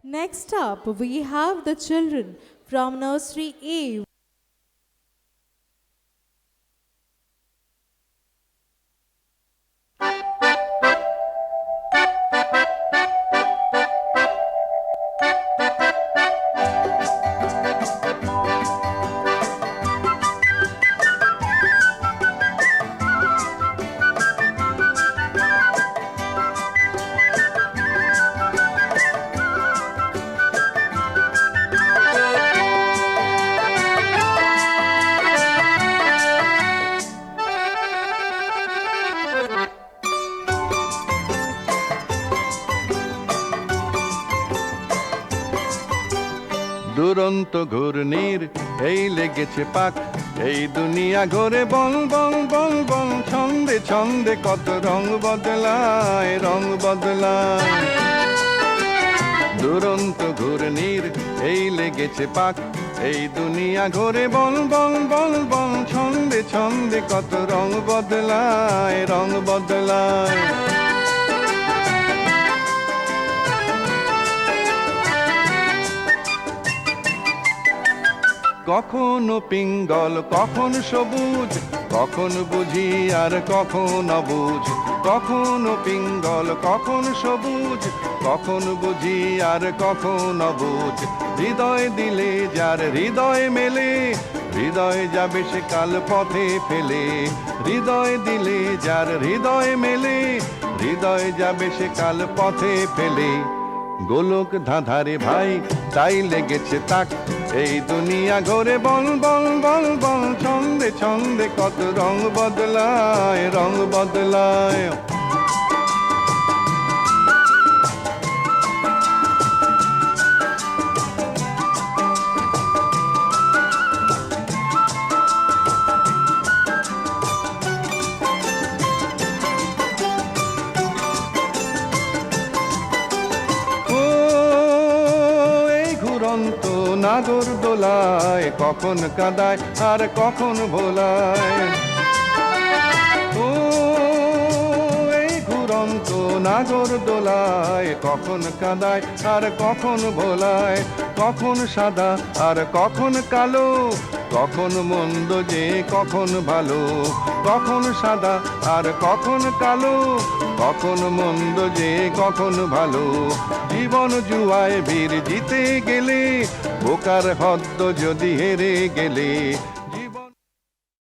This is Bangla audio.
Next up, we have the children from Nursery A. দুরন্ত ঘূর্ণির এই লেগেছে পাক, এই দুনিয়া ঘোরে বল বল বল বল, ছন্দে ছন্দে কত রং বদলায়, রং বদলায়। দুরন্ত ঘূর্ণির এই লেগেছে পাক, এই দুনিয়া ঘোরে বল বল বল বল, ছন্দে ছন্দে কত রং বদলায়, রং বদলায়। কখনো পিঙ্গল কখন সবুজ, কখন বুঝি আর কখন অবুঝ, কখনো পিঙ্গল কখন সবুজ, কখন বুঝি আর কখন অবুঝ। হৃদয় দিলে যার হৃদয় মেলে, হৃদয় যাবে সে কাল পথে ফেলে। হৃদয় দিলে যার হৃদয় মেলে, হৃদয় যাবে সে কাল পথে ফেলে। গোলক ধাঁধারে ভাই তাই লেগেছে তাক, এই দুনিয়া ঘোরে বল বল বল বল, ছন্দে ছন্দে কত রং বদলায়, রং বদলায়। নাগর দোলায় কখন কাঁদায় আর কখন ভোলায়। ও এই ঘুরন্ত নাগর দোলায় কখন কাঁদায় আর কখন ভোলায়। কখন সাদা আর কখন কালো, কখন মন্দ যে কখন ভালো। কখন সাদা আর কখন কালো, কখন মন্দ যে কখন ভালো। জীবন জুয়ায় বীর জিতে গেলে, বোকার হদ্দ যদি হেরে গেলে।